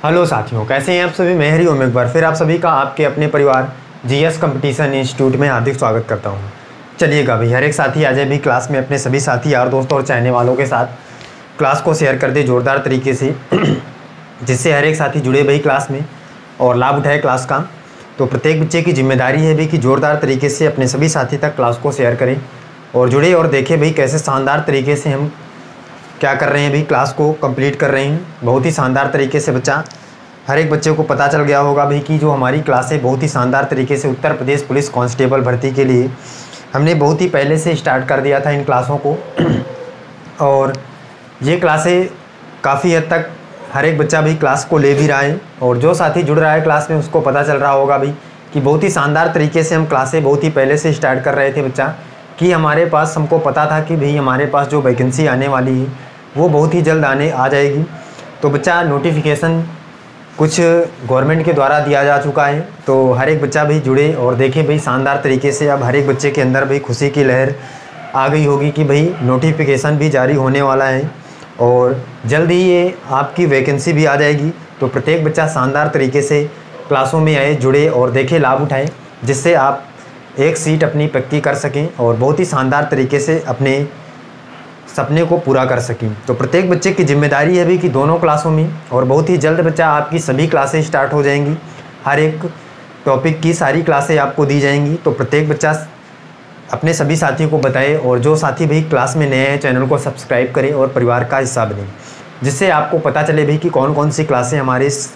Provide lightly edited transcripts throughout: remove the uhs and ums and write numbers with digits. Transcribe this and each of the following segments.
Hello साथियों, कैसे हैं आप सभी। मैं हरी ओम एक बार फिर आप सभी का आपके अपने परिवार जीएस कंपटीशन इंस्टीट्यूट में हार्दिक स्वागत करता हूं। चलिएगा भाई, हर एक साथी आज भी क्लास में अपने सभी साथी यार दोस्तों और चाहने वालों के साथ क्लास को शेयर कर दे जोरदार तरीके से जिससे हर एक साथी जुड़े भाई क्लास में और लाभ उठाए क्लास का। तो प्रत्येक बच्चे की जिम्मेदारी है भाई कि जोरदार तरीके से अपने सभी साथी तक क्लास को शेयर करें और जुड़े और देखें भाई कैसे शानदार तरीके से हम क्या कर रहे हैं भाई, क्लास को कंप्लीट कर रहे हैं बहुत ही शानदार तरीके से। बच्चा हर एक बच्चे को पता चल गया होगा भाई कि जो हमारी क्लास है बहुत ही शानदार तरीके से उत्तर प्रदेश पुलिस कांस्टेबल भर्ती के लिए हमने बहुत ही पहले से स्टार्ट कर दिया था इन क्लासों को और ये क्लासें काफ़ी हद तक हर एक बच्चा भी क्लास को ले भी रहा है और जो साथी जुड़ रहा है क्लास में उसको पता चल रहा होगा भाई कि बहुत ही शानदार तरीके से हम क्लासें बहुत ही पहले से स्टार्ट कर रहे थे बच्चा, कि हमारे पास हमको पता था कि भाई हमारे पास जो वैकेंसी आने वाली है वो बहुत ही जल्द आ जाएगी। तो बच्चा नोटिफिकेशन कुछ गवर्नमेंट के द्वारा दिया जा चुका है, तो हर एक बच्चा भी जुड़े और देखे भाई शानदार तरीके से। अब हर एक बच्चे के अंदर भाई खुशी की लहर आ गई होगी कि भाई नोटिफिकेशन भी जारी होने वाला है और जल्द ही ये आपकी वैकेंसी भी आ जाएगी। तो प्रत्येक बच्चा शानदार तरीके से क्लासों में आए, जुड़े और देखे, लाभ उठाएं, जिससे आप एक सीट अपनी पक्की कर सकें और बहुत ही शानदार तरीके से अपने सपने को पूरा कर सकें। तो प्रत्येक बच्चे की जिम्मेदारी है भी कि दोनों क्लासों में और बहुत ही जल्द बच्चा आपकी सभी क्लासें स्टार्ट हो जाएंगी, हर एक टॉपिक की सारी क्लासें आपको दी जाएंगी। तो प्रत्येक बच्चा अपने सभी साथियों को बताए और जो साथी भाई क्लास में नए हैं चैनल को सब्सक्राइब करें और परिवार का हिस्सा बने, जिससे आपको पता चले भाई कि कौन कौन सी क्लासें हमारे इस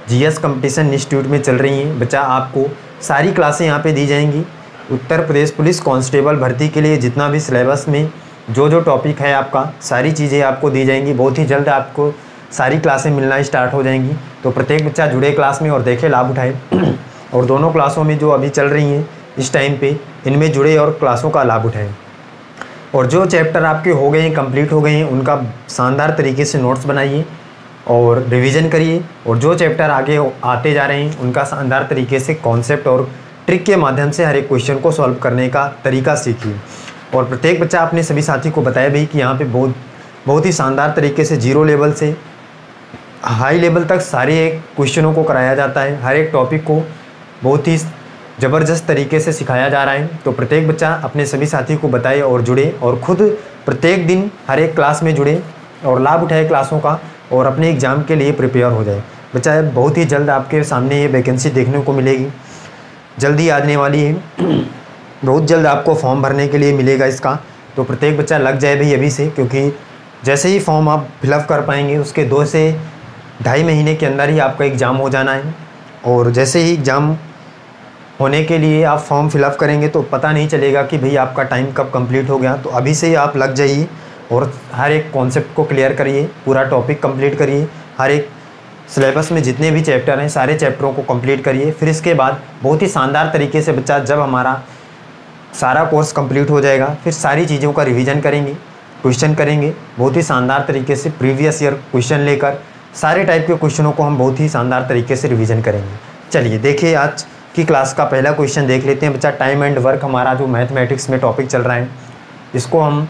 जीएस कंपटीशन इंस्टीट्यूट में चल रही हैं। बच्चा आपको सारी क्लासें यहाँ पे दी जाएंगी। उत्तर प्रदेश पुलिस कांस्टेबल भर्ती के लिए जितना भी सिलेबस में जो जो टॉपिक है आपका सारी चीज़ें आपको दी जाएंगी। बहुत ही जल्द आपको सारी क्लासें मिलना स्टार्ट हो जाएंगी। तो प्रत्येक बच्चा जुड़े क्लास में और देखे, लाभ उठाए और दोनों क्लासों में जो अभी चल रही हैं इस टाइम पे इनमें जुड़े और क्लासों का लाभ उठाएं और जो चैप्टर आपके हो गए हैं, कंप्लीट हो गए हैं, उनका शानदार तरीके से नोट्स बनाइए और रिवीजन करिए और जो चैप्टर आगे आते जा रहे हैं उनका शानदार तरीके से कॉन्सेप्ट और ट्रिक के माध्यम से हर एक क्वेश्चन को सॉल्व करने का तरीका सीखिए। और प्रत्येक बच्चा अपने सभी साथी को बताए भाई कि यहाँ पे बहुत ही शानदार तरीके से जीरो लेवल से हाई लेवल तक सारे क्वेश्चनों को कराया जाता है। हर एक टॉपिक को बहुत ही ज़बरदस्त तरीके से सिखाया जा रहा है। तो प्रत्येक बच्चा अपने सभी साथी को बताए और जुड़े और ख़ुद प्रत्येक दिन हर एक क्लास में जुड़े और लाभ उठाए क्लासों का और अपने एग्ज़ाम के लिए प्रिपेयर हो जाए। बच्चा बहुत ही जल्द आपके सामने ये वैकेंसी देखने को मिलेगी, जल्दी आने वाली है, बहुत जल्द आपको फॉर्म भरने के लिए मिलेगा इसका। तो प्रत्येक बच्चा लग जाए भाई अभी से, क्योंकि जैसे ही फॉर्म आप फिलअप कर पाएंगे उसके 2 से ढाई महीने के अंदर ही आपका एग्ज़ाम हो जाना है और जैसे ही एग्ज़ाम होने के लिए आप फॉर्म फिलअप करेंगे तो पता नहीं चलेगा कि भाई आपका टाइम कब कंप्लीट हो गया। तो अभी से ही आप लग जाइए और हर एक कॉन्सेप्ट को क्लियर करिए, पूरा टॉपिक कंप्लीट करिए, हर एक सिलेबस में जितने भी चैप्टर हैं सारे चैप्टरों को कंप्लीट करिए। फिर इसके बाद बहुत ही शानदार तरीके से बच्चा जब हमारा सारा कोर्स कंप्लीट हो जाएगा फिर सारी चीज़ों का रिवीजन करेंगे, क्वेश्चन करेंगे बहुत ही शानदार तरीके से, प्रीवियस ईयर क्वेश्चन लेकर सारे टाइप के क्वेश्चनों को हम बहुत ही शानदार तरीके से रिवीजन करेंगे। चलिए देखिए आज की क्लास का पहला क्वेश्चन देख लेते हैं बच्चा। टाइम एंड वर्क हमारा जो मैथमेटिक्स में टॉपिक चल रहा है इसको हम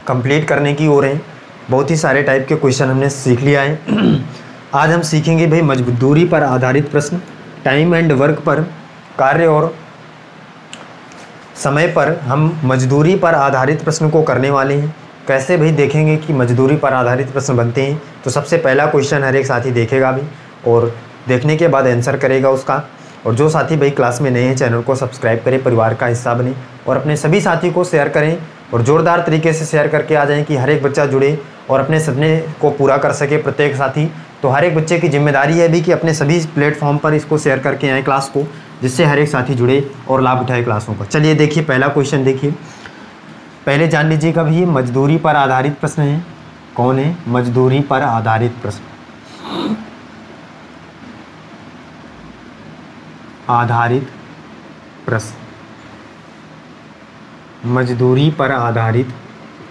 कंप्लीट करने की ओर हैं। बहुत ही सारे टाइप के क्वेश्चन हमने सीख लिया है। आज हम सीखेंगे भाई मजदूरी पर आधारित प्रश्न, टाइम एंड वर्क पर, कार्य और समय पर हम मजदूरी पर आधारित प्रश्न को करने वाले हैं। कैसे भाई देखेंगे कि मजदूरी पर आधारित प्रश्न बनते हैं। तो सबसे पहला क्वेश्चन हर एक साथी देखेगा भी और देखने के बाद आंसर करेगा उसका। और जो साथी भाई क्लास में नए हैं चैनल को सब्सक्राइब करें, परिवार का हिस्सा बने और अपने सभी साथी को शेयर करें और ज़ोरदार तरीके से शेयर करके आ जाएं कि हर एक बच्चा जुड़े और अपने सपने को पूरा कर सके प्रत्येक साथी। तो हर एक बच्चे की जिम्मेदारी है भी कि अपने सभी प्लेटफॉर्म पर इसको शेयर करके आएँ क्लास को, जिससे हर एक साथी जुड़े और लाभ उठाए क्लासों का। चलिए देखिए पहला क्वेश्चन देखिए, पहले जान लीजिएगा भाई ये मजदूरी पर आधारित प्रश्न है। कौन है? मजदूरी पर आधारित प्रश्न। आधारित प्रश्न, मजदूरी पर आधारित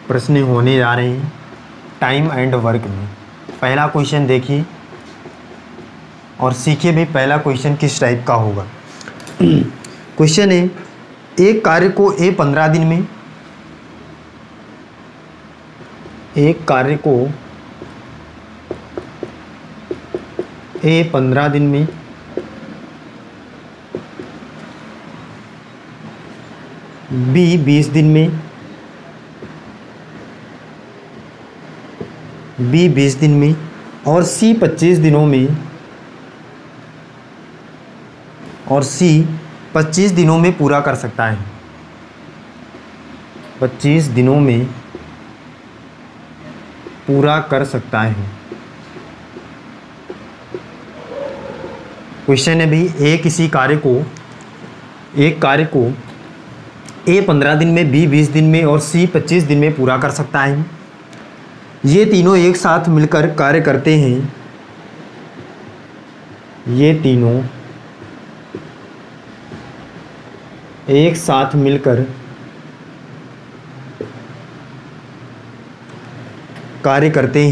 प्रश्न होने जा रहे हैं टाइम एंड वर्क में। पहला क्वेश्चन देखिए और सीखिए भी पहला क्वेश्चन किस टाइप का होगा। क्वेश्चन है, एक कार्य को 15 दिन में, एक कार्य को ए 15 दिन में, बी 20 दिन में, बी 20 दिन में और सी 25 दिनों में, और सी 25 दिनों में पूरा कर सकता है। 25 दिनों में पूरा कर सकता है। क्वेश्चन है भाई, एक कार्य को ए 15 दिन में, बी 20 दिन में और सी 25 दिन में पूरा कर सकता है। ये तीनों एक साथ मिलकर कार्य करते हैं। ये तीनों एक साथ मिलकर कार्य करते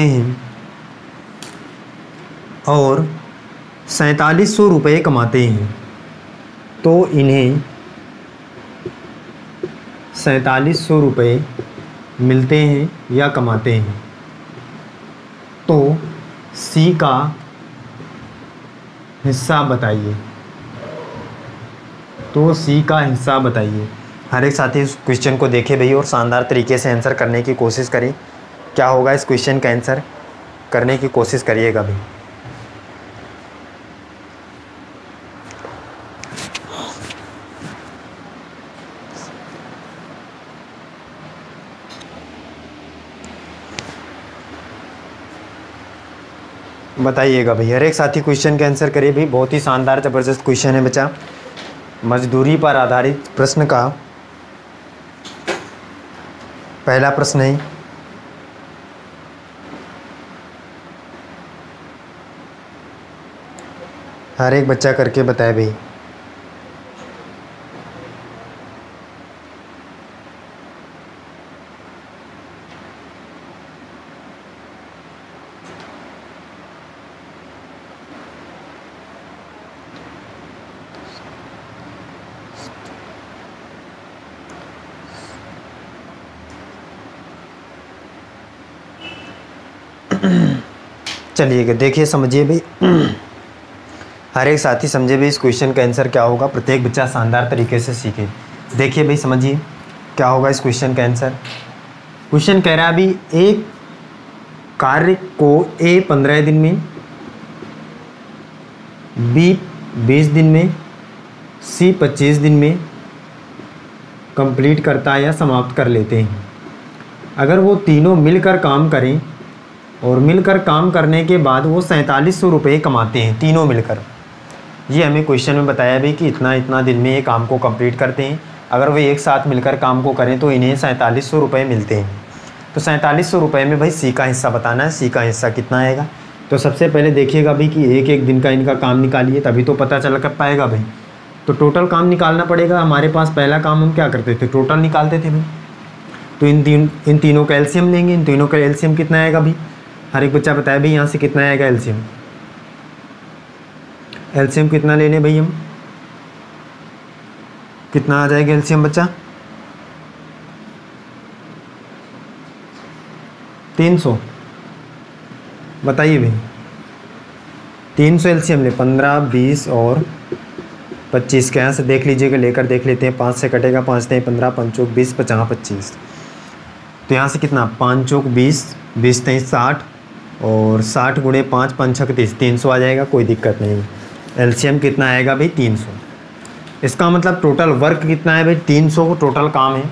हैं। और 4700 रुपये कमाते हैं। तो इन्हें 4700 रुपये मिलते हैं या कमाते हैं। तो सी का हिस्सा बताइए। हर एक साथी इस क्वेश्चन को देखे भाई और शानदार तरीके से आंसर करने की कोशिश करें। क्या होगा इस क्वेश्चन का आंसर करने की कोशिश करिएगा भाई। बताइएगा भाई, हर एक साथी क्वेश्चन का आंसर करिए भाई। बहुत ही शानदार ज़बरदस्त क्वेश्चन है बच्चा। मजदूरी पर आधारित प्रश्न का पहला प्रश्न है। हर एक बच्चा करके बताए भाई। चलिए देखिए, समझिए भाई। हर एक साथी समझे भाई इस क्वेश्चन का आंसर क्या होगा। प्रत्येक बच्चा शानदार तरीके से सीखे। देखिए भाई, समझिए क्या होगा इस क्वेश्चन का आंसर। क्वेश्चन कह रहा है अभी, एक कार्य को ए 15 दिन में, बी 20 दिन में, सी 25 दिन में कंप्लीट करता है या समाप्त कर लेते हैं। अगर वो तीनों मिलकर काम करें और मिलकर काम करने के बाद वो 4700 रुपये कमाते हैं, तीनों मिलकर। ये हमें क्वेश्चन में बताया भी कि इतना इतना दिन में ये काम को कंप्लीट करते हैं। अगर वो एक साथ मिलकर काम को करें तो इन्हें 4700 रुपये मिलते हैं। तो 4700 रुपये में भाई सी का हिस्सा बताना है। सी का हिस्सा कितना आएगा? तो सबसे पहले देखिएगा भाई कि एक एक दिन का इनका काम निकालिए, तभी तो पता चल कर पाएगा भाई। तो टोटल काम निकालना पड़ेगा। हमारे पास पहला काम हम क्या करते थे, टोटल निकालते थे भाई। तो इन तीनों का एलसीएम लेंगे। इन तीनों का एलसीएम कितना आएगा भाई? हर एक बच्चा बताया भाई यहाँ से कितना आएगा एलसीएम। एलसीएम कितना ले लें भाई हम? कितना आ जाएगा एलसीएम बच्चा? 300। बताइए भाई, 300 एलसीएम ले। 15, 20 और 25 के यहाँ से देख लीजिएगा, लेकर देख लेते हैं। 5 से कटेगा, 5 नहीं 15, 5 चौक 20, 50 25। तो यहाँ से कितना, 5 चौक 20, 20 नहीं 60 और 60 गुणे 5, 5 छक 30, 300 आ जाएगा। कोई दिक्कत नहीं। एलसीएम कितना आएगा भाई? 300। इसका मतलब टोटल वर्क कितना है भाई? 300 टोटल काम है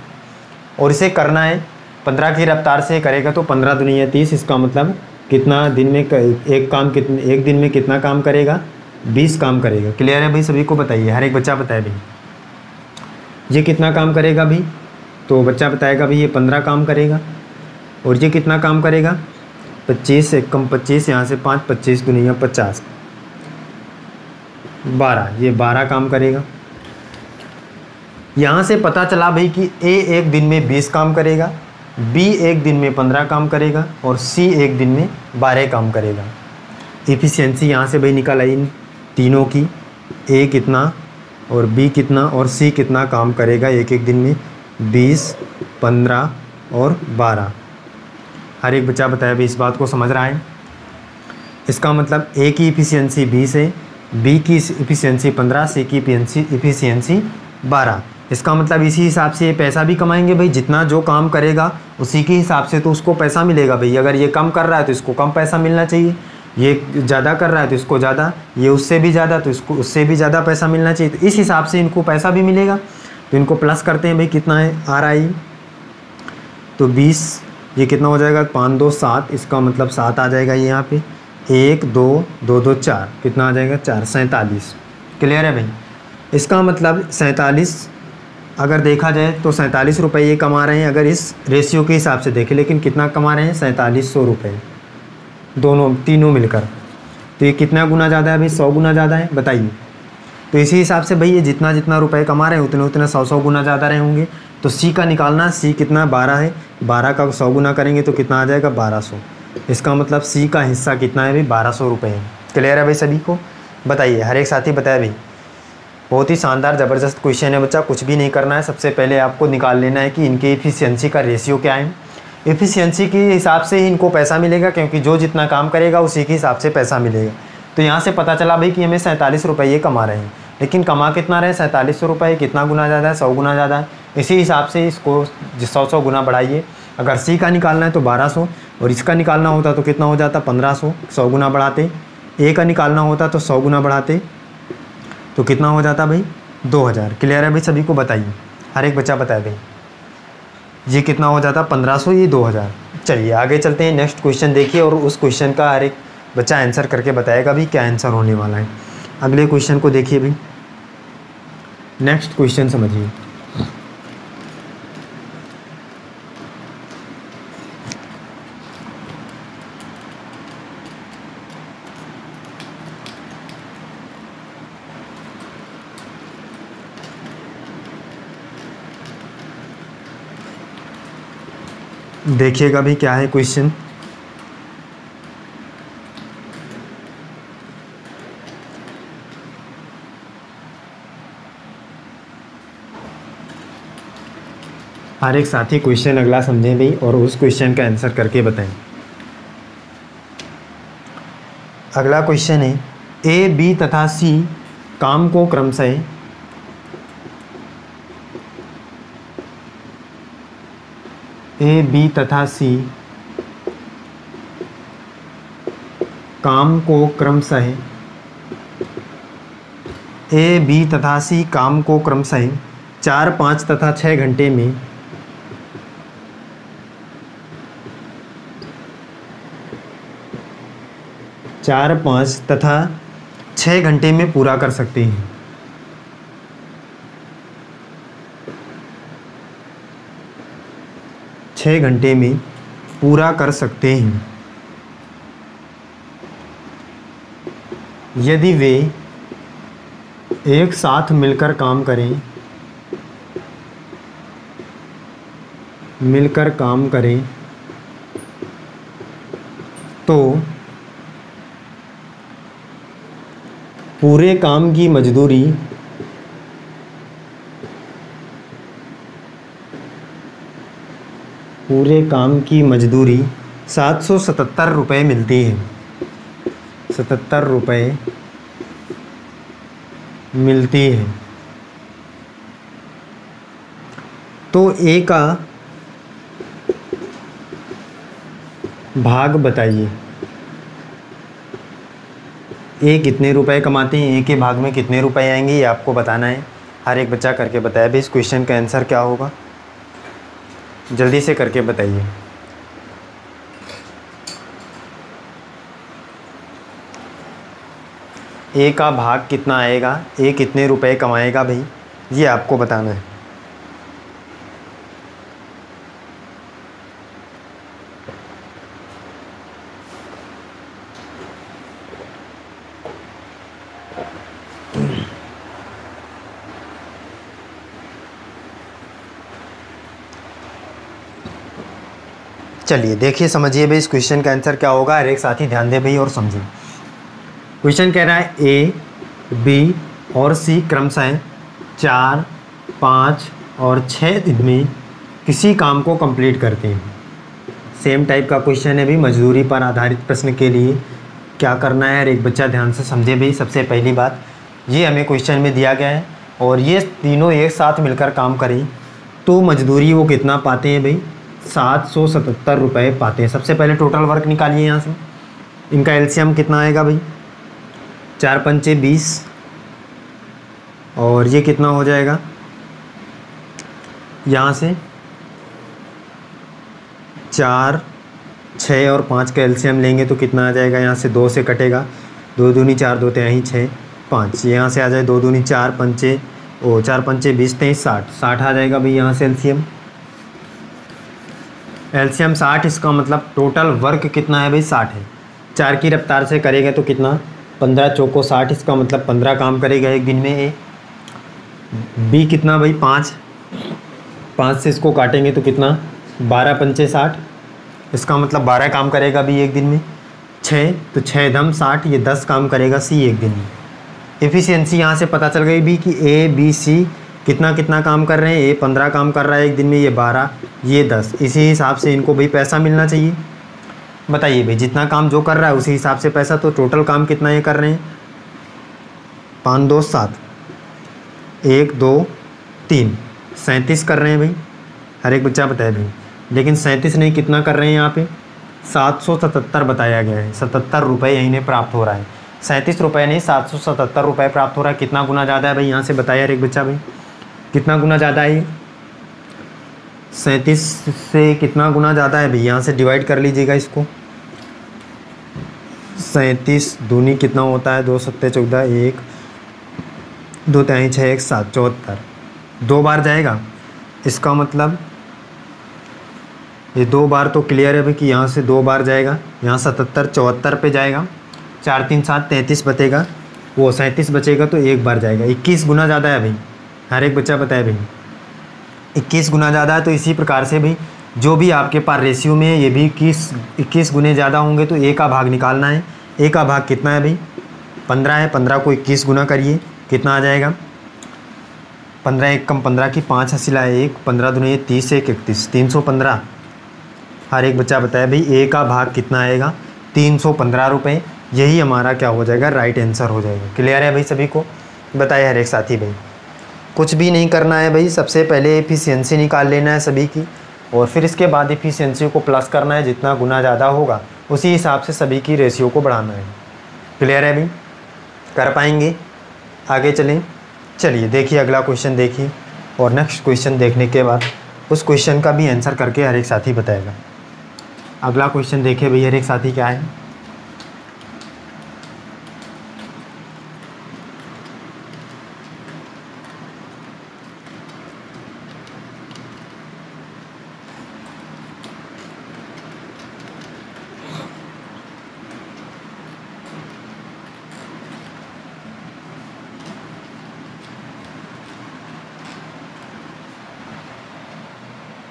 और इसे करना है 15 की रफ्तार से करेगा तो 15 दुनिया 30। इसका मतलब कितना दिन में एक दिन में कितना काम करेगा? 20 काम करेगा। क्लियर है भाई? सभी को बताइए, हर एक बच्चा बताए भाई ये कितना काम करेगा भाई। तो बच्चा बताएगा भाई ये 15 काम करेगा। और ये कितना काम करेगा? 25 से कम 25, यहाँ से 5, 25 दुनिया 50, 12, ये 12 काम करेगा। यहाँ से पता चला भाई कि ए एक दिन में 20 काम करेगा, बी एक दिन में 15 काम करेगा और सी एक दिन में 12 काम करेगा। एफिशिएंसी यहाँ से भाई निकल आई इन तीनों की, ए कितना और बी कितना और सी कितना काम करेगा एक एक दिन में। 20, 15 और 12। हर एक बच्चा बताया भाई इस बात को समझ रहा है। इसका मतलब ए की इफ़िशियंसी 20 है, बी की इफ़िशियंसी 15, सी की इफ़िशियंसी 12। इसका मतलब इसी हिसाब से ये पैसा भी कमाएंगे भाई, जितना जो काम करेगा उसी के हिसाब से तो उसको पैसा मिलेगा भाई। अगर ये कम कर रहा है तो इसको कम पैसा मिलना चाहिए, ये ज़्यादा कर रहा है तो इसको ज़्यादा, ये उससे भी ज़्यादा तो इसको उससे भी ज़्यादा पैसा मिलना चाहिए। तो इस हिसाब से इनको पैसा भी मिलेगा। तो इनको प्लस करते हैं भाई, कितना है आ रहा है तो 20, ये कितना हो जाएगा 5 2 7, इसका मतलब 7 आ जाएगा ये यहाँ पे। 1 2 2 2 4, कितना आ जाएगा 4, 47। क्लियर है भाई। इसका मतलब 47 अगर देखा जाए तो 47 रुपये ये कमा रहे हैं अगर इस रेशियो के हिसाब से देखें, लेकिन कितना कमा रहे हैं 4700 रुपये दोनों तीनों मिलकर। तो ये कितना गुना ज़्यादा है भाई, 100 गुना ज़्यादा है, बताइए। तो इसी हिसाब से भाई ये जितना जितना रुपए कमा रहे हैं उतने उतने 100 गुना ज़्यादा रहे होंगे। तो सी का निकालना, सी कितना 12 है, 12 का 100 गुना करेंगे तो कितना आ जाएगा 1200। इसका मतलब सी का हिस्सा कितना है भाई 1200 रुपये है। क्लियर है भाई सभी को, बताइए। हर एक साथी बताया भाई। बहुत ही शानदार ज़बरदस्त क्वेश्चन है बच्चा, कुछ भी नहीं करना है। सबसे पहले आपको निकाल लेना है कि इनके एफिशिएंसी का रेशियो क्या है। एफिशिएंसी के हिसाब से ही इनको पैसा मिलेगा, क्योंकि जो जितना काम करेगा उसी के हिसाब से पैसा मिलेगा। तो यहाँ से पता चला भाई कि हमें 47 रुपये कमा रहे हैं, लेकिन कमा कितना रहे 4700 रुपये, कितना गुना ज़्यादा है 100 गुना ज़्यादा है। इसी हिसाब से इसको 100 गुना बढ़ाइए। अगर सी का निकालना है तो 1200, और इसका निकालना होता तो कितना हो जाता 1500, 100 गुना बढ़ाते। ए का निकालना होता तो 100 गुना बढ़ाते तो कितना हो जाता भाई 2000। क्लियर है भाई सभी को, बताइए। हर एक बच्चा बताए भाई ये कितना हो जाता 1500, ये 2000। चलिए आगे चलते हैं। नेक्स्ट क्वेश्चन देखिए और उस क्वेश्चन का हर एक बच्चा आंसर करके बताएगा भी क्या आंसर होने वाला है। अगले क्वेश्चन को देखिए भाई, नेक्स्ट क्वेश्चन समझिए। देखिएगा भी क्या है क्वेश्चन। हर एक साथी क्वेश्चन अगला समझें भी और उस क्वेश्चन का आंसर करके बताएं। अगला क्वेश्चन है ए, बी तथा सी काम को क्रमशः ए, बी तथा सी काम को क्रमशः ए, बी तथा सी काम को क्रमशः 4, 5 तथा 6 घंटे में 4, 5 तथा 6 घंटे में पूरा कर सकते हैं। छः घंटे में पूरा कर सकते हैं यदि वे एक साथ मिलकर काम करें तो पूरे काम की मजदूरी 777 रुपये मिलती है। 77 रुपये मिलती है। तो ए का भाग बताइए। ए कितने रुपए कमाते हैं, ए के भाग में कितने रुपए आएंगे, ये आपको बताना है। हर एक बच्चा करके बताया भी इस क्वेश्चन का आंसर क्या होगा, जल्दी से करके बताइए। ए का भाग कितना आएगा, ए कितने रुपए कमाएगा भाई, ये आपको बताना है। चलिए देखिए समझिए भाई इस क्वेश्चन का आंसर क्या होगा। हर एक साथी ध्यान दे भाई और समझिए। क्वेश्चन कह रहा है ए, बी और सी क्रमशः 4, 5 और 6 दिन में किसी काम को कंप्लीट करते हैं। सेम टाइप का क्वेश्चन है भी, मजदूरी पर आधारित प्रश्न के लिए क्या करना है। और एक बच्चा ध्यान से समझे भी। सबसे पहली बात, ये हमें क्वेश्चन में दिया गया है और ये तीनों एक साथ मिलकर काम करें तो मजदूरी वो कितना पाते हैं भाई, 777 रुपये पाते हैं। सबसे पहले टोटल वर्क निकालिए यहाँ से। इनका एलसीएम कितना आएगा भाई, 4 पंचे 20 और ये कितना हो जाएगा, यहाँ से 4, 6 और 5 का एलसीएम लेंगे तो कितना आ जाएगा, यहाँ से 2 से कटेगा, 2 दूनी 4, 2 तिहाई 6, 5, यहाँ से आ जाए 2 दूनी 4 पंचे 4 पंचे 20 23 60 आ जाएगा भाई यहाँ से एलसीएम 60। इसका मतलब टोटल वर्क कितना है भाई, 60 है। 4 की रफ्तार से करेगा तो कितना, 15 चौको 60, इसका मतलब 15 काम करेगा एक दिन में ए। बी कितना भाई, 5 से इसको काटेंगे तो कितना, 12 पंचे 60, इसका मतलब 12 काम करेगा बी एक दिन में। 6 तो 6 धम 60, ये 10 काम करेगा सी एक दिन में। एफिशिएंसी यहाँ से पता चल गई भी कि ए बी सी कितना कितना काम कर रहे हैं। ए 15 काम कर रहा है एक दिन में, ये 12, ये 10। इसी हिसाब से इनको भाई पैसा मिलना चाहिए। बताइए भाई, जितना काम जो कर रहा है उसी हिसाब से पैसा। तो टोटल काम कितना ये कर रहे हैं, 5 2 7, 1 2 3, 37 कर रहे हैं भाई। हर एक बच्चा बताए भाई, लेकिन 37 नहीं, कितना कर रहे हैं यहाँ पे, 777 बताया गया है। 77 रुपये इन्हें प्राप्त हो रहा है। 37 रुपये नहीं, 777 रुपये प्राप्त हो रहा है। कितना गुना ज़्यादा है भाई, यहाँ से बताया यार एक बच्चा भाई, कितना गुना ज़्यादा है ये, 37 से कितना गुना ज़्यादा है भाई, यहाँ से डिवाइड कर लीजिएगा इसको। 37 दूनी कितना होता है, 2 7 14, 1 2 तिहाई 6 1 7, 74, 2 बार जाएगा। इसका मतलब ये 2 बार तो क्लियर है भाई कि यहाँ से 2 बार जाएगा। यहाँ 77 74 पे जाएगा, 4 3 7 33 बचेगा, वो 37 बचेगा तो 1 बार जाएगा। 21 गुना ज़्यादा है भाई, हर एक बच्चा बताए भाई, 21 गुना ज़्यादा है। तो इसी प्रकार से भाई जो भी आपके पास रेशियो में है, ये भी 21 गुने ज़्यादा होंगे तो ए का भाग निकालना है। ए का भाग कितना है भाई, 15 है। 15 को 21 गुना करिए, कितना आ जाएगा, 15 1 कम 15 की 5 हसीला 1, 15 दूनी 30 1 31, 315। हर एक बच्चा बताया भाई ए का भाग कितना आएगा, 315 रुपये। यही हमारा क्या हो जाएगा, राइट आंसर हो जाएगा। क्लियर है भाई सभी को, बताए हर एक साथी भाई। कुछ भी नहीं करना है भाई, सबसे पहले एफिशिएंसी निकाल लेना है सभी की और फिर इसके बाद एफिशिएंसी को प्लस करना है। जितना गुना ज़्यादा होगा उसी हिसाब से सभी की रेशियो को बढ़ाना है। क्लियर है भाई, कर पाएंगे, आगे चलें। चलिए देखिए अगला क्वेश्चन देखिए और नेक्स्ट क्वेश्चन देखने के बाद उस क्वेश्चन का भी आंसर करके हर एक साथी बताएगा। अगला क्वेश्चन देखिए भाई हर एक साथी क्या है।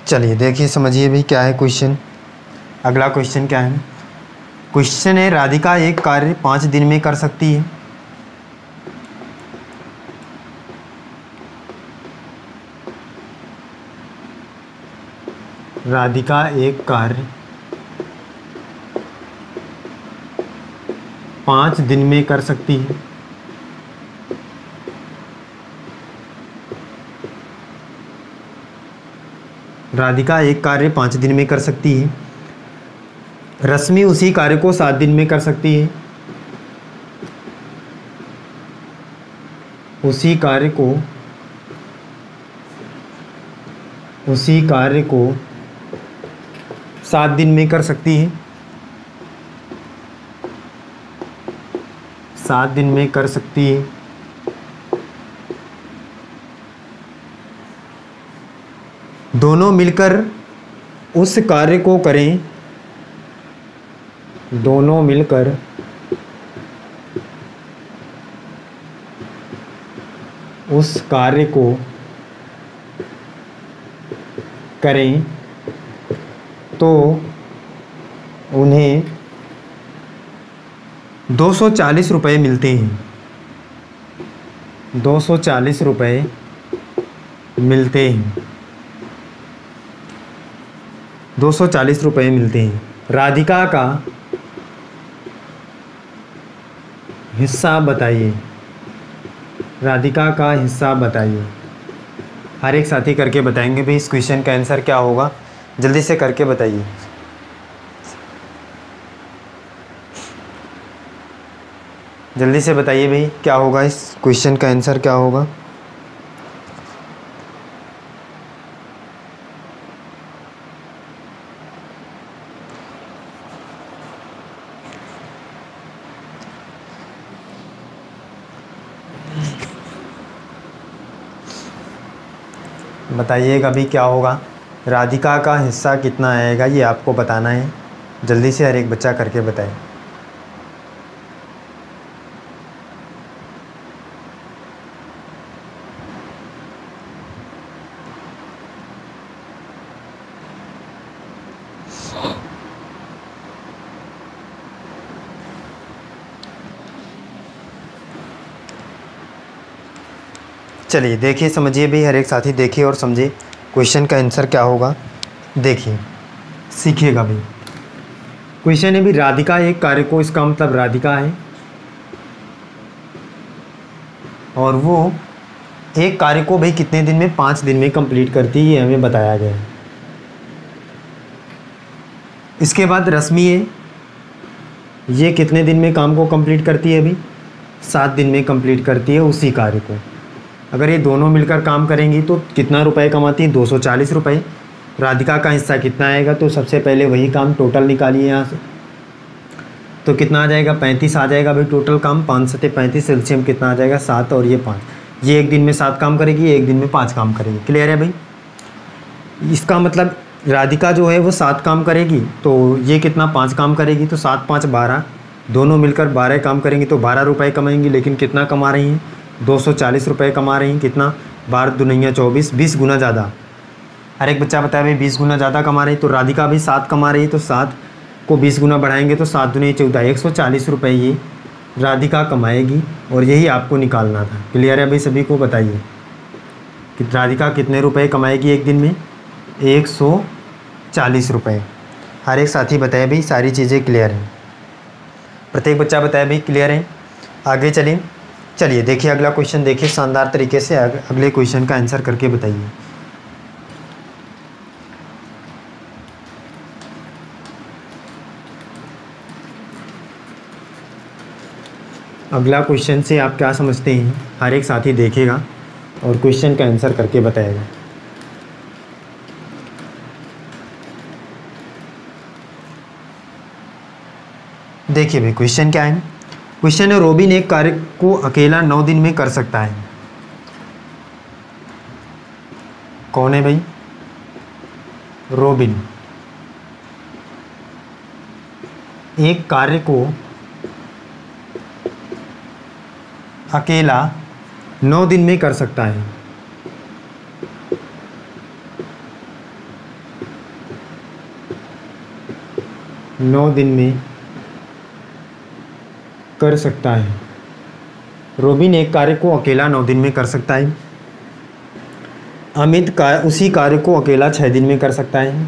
चलिए देखिए समझिए भाई क्या है क्वेश्चन। अगला क्वेश्चन क्या है, क्वेश्चन है राधिका एक कार्य 5 दिन में कर सकती है। राधिका एक कार्य 5 दिन में कर सकती है। राधिका एक कार्य 5 दिन में कर सकती है। रश्मि उसी कार्य को 7 दिन में कर सकती है। उसी कार्य को 7 दिन में कर सकती है। 7 दिन में कर सकती है। दोनों मिलकर उस कार्य को करें। दोनों मिलकर उस कार्य को करें तो उन्हें 240 रुपये मिलते हैं। 240 रुपये मिलते हैं, 240 रुपये मिलते हैं। राधिका का हिस्सा बताइए, राधिका का हिस्सा बताइए। हर एक साथी करके बताएंगे भाई इस क्वेश्चन का आंसर क्या होगा, जल्दी से करके बताइए। जल्दी से बताइए भाई क्या होगा, इस क्वेश्चन का आंसर क्या होगा। बताइएगा अभी क्या होगा, राधिका का हिस्सा कितना आएगा ये आपको बताना है। जल्दी से हर एक बच्चा करके बताए। चलिए देखिए समझिए भी, हर एक साथी देखिए और समझिए क्वेश्चन का आंसर क्या होगा। देखिए सीखिएगा भी। क्वेश्चन है भी राधिका एक कार्य को, इसका मतलब राधिका है और वो एक कार्य को भाई कितने दिन में, 5 दिन में कंप्लीट करती है, ये हमें बताया गया है। इसके बाद रश्मि है, ये कितने दिन में काम को कंप्लीट करती है अभी, 7 दिन में कंप्लीट करती है उसी कार्य को। अगर ये दोनों मिलकर काम करेंगी तो कितना रुपए कमाती है, 240 रुपये। राधिका का हिस्सा कितना आएगा, तो सबसे पहले वही काम टोटल निकालिए यहाँ से, तो कितना आ जाएगा, 35 आ जाएगा भाई टोटल काम। 5 सत्ते 35, एलसीएम कितना आ जाएगा, 7 और ये 5। ये एक दिन में 7 काम करेगी, एक दिन में 5 काम करेगी। क्लियर है भाई। इसका मतलब राधिका जो है वो 7 काम करेगी, तो ये कितना 5 काम करेगी, तो 7 5 12, दोनों मिलकर 12 काम करेंगी तो 12 रुपये कमाएंगी। लेकिन कितना कमा रही हैं, 240 रुपये कमा रही हैं। कितना, 12 दुनिया 24, 20 गुना ज़्यादा। हर एक बच्चा बताया भाई 20 गुना ज़्यादा कमा रही। तो राधिका भी 7 कमा रही, तो 7 को 20 गुना बढ़ाएंगे तो 7 दुनिया 14, 140 रुपये ये राधिका कमाएगी और यही आपको निकालना था। क्लियर है भाई, सभी को बताइए कि राधिका कितने रुपए कमाएगी एक दिन में, 140 रुपये। हर एक साथी बताए भाई सारी चीज़ें क्लियर हैं, प्रत्येक बच्चा बताया भाई क्लियर है। आगे चलिए देखिए अगला क्वेश्चन, देखिए शानदार तरीके से अगले क्वेश्चन का आंसर करके बताइए। अगला क्वेश्चन से आप क्या समझते हैं, हर एक साथी देखेगा और क्वेश्चन का आंसर करके बताएगा। देखिए भाई क्वेश्चन क्या है। क्वेश्चन है रोबिन एक कार्य को अकेला 9 दिन में कर सकता है। कौन है भाई, रोबिन एक कार्य को अकेला 9 दिन में कर सकता है। नौ दिन में कर सकता है। रोबिन एक कार्य को अकेला 9 दिन में कर सकता है। अमित का उसी कार्य को अकेला 6 दिन में कर सकता है।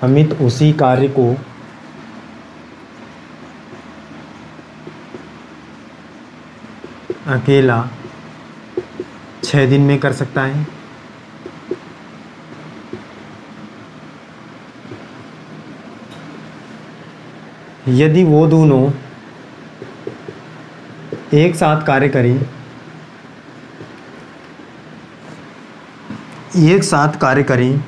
अमित उसी कार्य को अकेला 6 दिन में कर सकता है। यदि वो दोनों एक साथ कार्य करें, एक साथ कार्य करें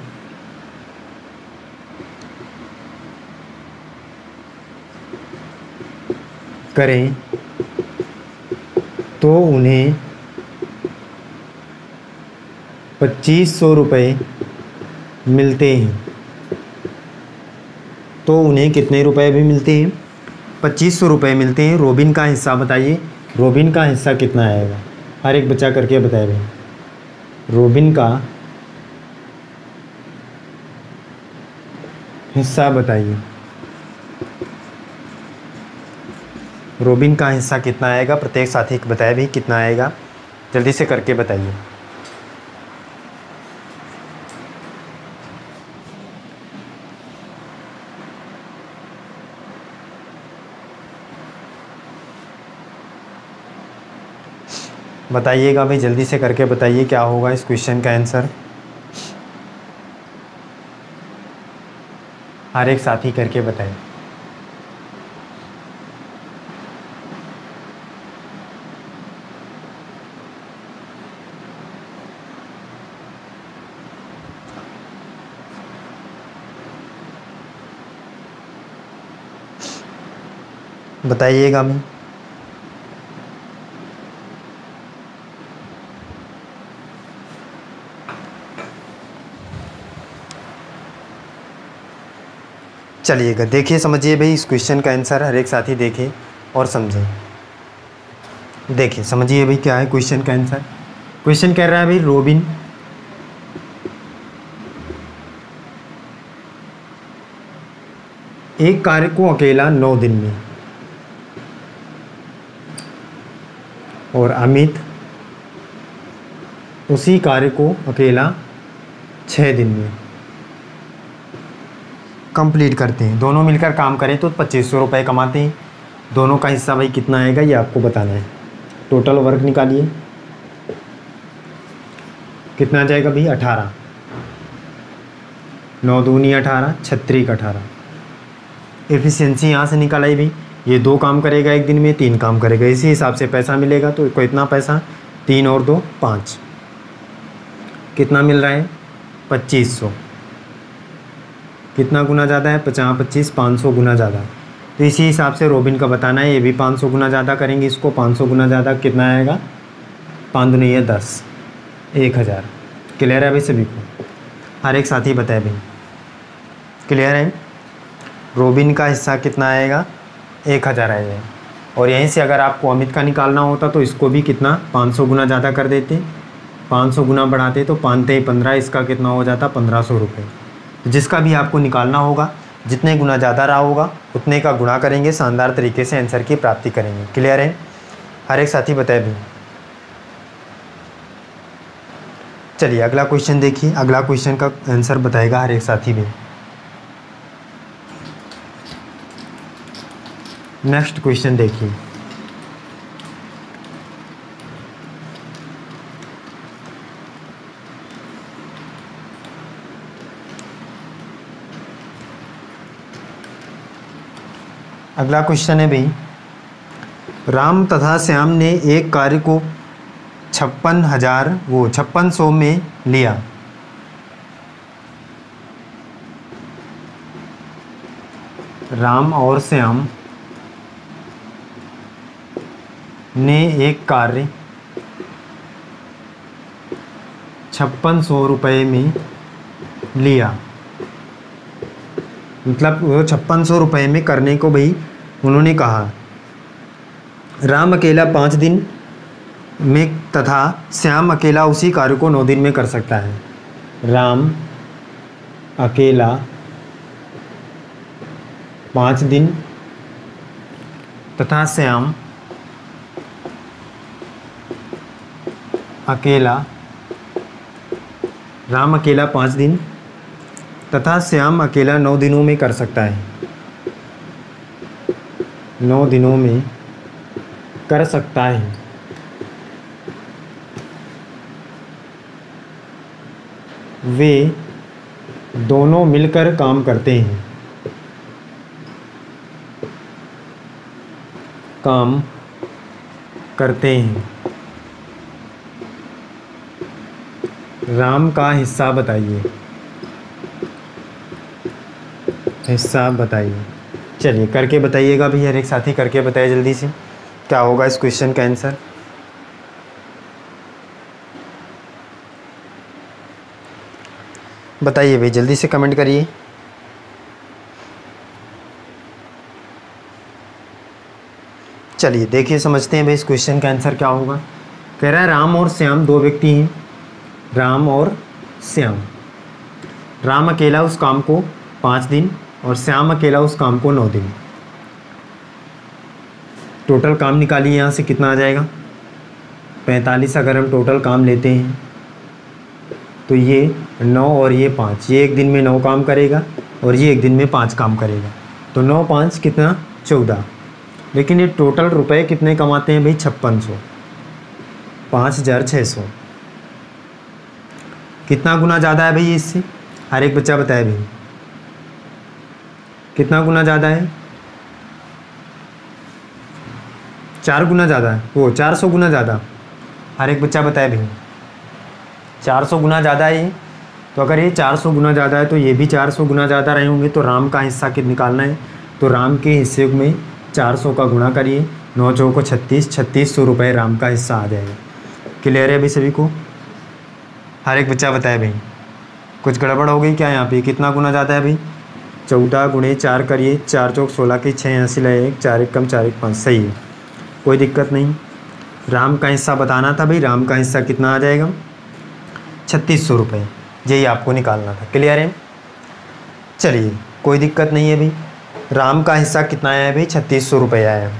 तो उन्हें 2500 रुपये मिलते हैं। तो उन्हें कितने रुपए भी मिलते हैं, 2500 रुपये मिलते हैं। रोबिन का हिस्सा बताइए, रोबिन का हिस्सा कितना आएगा, हर एक बच्चा करके बताए भाई। रोबिन का हिस्सा बताइए, रोबिन का हिस्सा कितना आएगा, प्रत्येक साथी को बताया भी कितना आएगा। जल्दी से करके बताइए। बताइएगा भाई, जल्दी से करके बताइए क्या होगा इस क्वेश्चन का आंसर। हर एक साथी करके बताएं। बताइएगा मैं। चलिएगा, देखिए समझिए भाई इस क्वेश्चन का आंसर, हर एक साथी देखे और समझें। देखिए समझिए भाई क्या है क्वेश्चन का आंसर। क्वेश्चन कह रहा है भाई, रोबिन एक कार्य को अकेला 9 दिन में और अमित उसी कार्य को अकेला 6 दिन में कंप्लीट करते हैं। दोनों मिलकर काम करें तो 2500 रुपये कमाते हैं। दोनों का हिस्सा भाई कितना आएगा ये आपको बताना है। टोटल वर्क निकालिए, कितना आ जाएगा भाई 18, 9 दूनी 18, 36 18। एफिशिएंसी यहाँ से निकाल आई भाई, ये 2 काम करेगा एक दिन में, 3 काम करेगा, इसी हिसाब से पैसा मिलेगा। तो कितना पैसा, 3 और 2 5, कितना मिल रहा है 2500। कितना गुना ज़्यादा है, 50 25 500 गुना ज़्यादा। तो इसी हिसाब से रोबिन का बताना है, ये भी 500 गुना ज़्यादा करेंगे। इसको 500 गुना ज़्यादा कितना आएगा, 5 दूनी है 10, 1000। क्लियर है भाई सभी को? हर एक साथी बताए भाई, क्लियर है? रोबिन का हिस्सा कितना आएगा, 1000 आएगा। और यहीं से अगर आपको अमित का निकालना होता तो इसको भी कितना 500 गुना ज़्यादा कर देते, 500 गुना बढ़ाते तो 5 × 15, इसका कितना हो जाता 1500 रुपये। जिसका भी आपको निकालना होगा, जितने गुना ज़्यादा रहा होगा उतने का गुणा करेंगे, शानदार तरीके से आंसर की प्राप्ति करेंगे। क्लियर है? हर एक साथी बताए भी। चलिए अगला क्वेश्चन देखिए, अगला क्वेश्चन का आंसर बताएगा हर एक साथी भी। नेक्स्ट क्वेश्चन देखिए, अगला क्वेश्चन है भाई, राम तथा श्याम ने एक कार्य को 5600 में लिया। राम और श्याम ने एक कार्य 5600 रुपये में लिया। मतलब वो 5600 रुपये में करने को भाई उन्होंने कहा। राम अकेला 5 दिन में तथा श्याम अकेला उसी कार्य को 9 दिन में कर सकता है। राम अकेला 5 दिन तथा श्याम अकेला, राम अकेला 5 दिन तथा श्याम अकेला 9 दिनों में कर सकता है। 9 दिनों में कर सकता है। वे दोनों मिलकर काम करते हैं। काम करते हैं। राम का हिस्सा बताइए, हिस्सा बताइए। चलिए करके बताइएगा भैया, हर एक साथी करके बताइए जल्दी से क्या होगा इस क्वेश्चन का आंसर। बताइए भाई, जल्दी से कमेंट करिए। चलिए देखिए समझते हैं भाई इस क्वेश्चन का आंसर क्या होगा। कह रहा है राम और श्याम 2 व्यक्ति हैं। राम और श्याम, राम अकेला उस काम को 5 दिन और श्याम अकेला उस काम को 9 दिन। टोटल काम निकालिए, यहाँ से कितना आ जाएगा 45 अगर हम टोटल काम लेते हैं तो ये 9 और ये 5, ये एक दिन में 9 काम करेगा और ये एक दिन में 5 काम करेगा। तो 9 5 कितना 14। लेकिन ये टोटल रुपए कितने कमाते हैं भाई 5600, 5600। कितना गुना ज़्यादा है भाई इससे? हर एक बच्चा बताए भाई कितना गुना ज़्यादा है? 4 गुना ज़्यादा है, वो 400 गुना ज़्यादा। हर एक बच्चा बताए भाई 400 गुना ज़्यादा है ये। तो अगर ये 400 गुना ज़्यादा है तो ये भी 400 गुना ज़्यादा रहे होंगे। तो राम का हिस्सा कितना निकालना है? तो राम के हिस्से में 400 का गुणा करिए, 9 चौको 36, 3600 रुपये राम का हिस्सा आ जाएगा। क्लियर है भाई सभी को? हर एक बच्चा बताए भाई कुछ गड़बड़ हो गई क्या यहाँ पे? कितना गुना ज़्यादा है भाई? 14 गुणे 4 करिए, 4 चौक 16 की 6 80 लगे, 4 एक कम 4 एक 5। सही है, कोई दिक्कत नहीं। राम का हिस्सा बताना था भाई, राम का हिस्सा कितना आ जाएगा? 3600 रुपये, यही आपको निकालना था। क्लियर है? चलिए कोई दिक्कत नहीं है भाई। राम का हिस्सा कितना आया है भाई? 3600 रुपये आया है।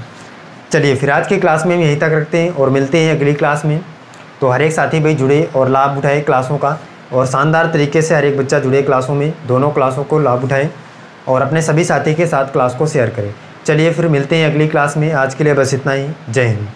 चलिए फिर आज की क्लास में हम यहीं तक रखते हैं और मिलते हैं अगली क्लास में। तो हर एक साथी भाई जुड़े और लाभ उठाए क्लासों का, और शानदार तरीके से हर एक बच्चा जुड़े क्लासों में, दोनों क्लासों को लाभ उठाए और अपने सभी साथी के साथ क्लास को शेयर करें। चलिए फिर मिलते हैं अगली क्लास में। आज के लिए बस इतना ही। जय हिंद।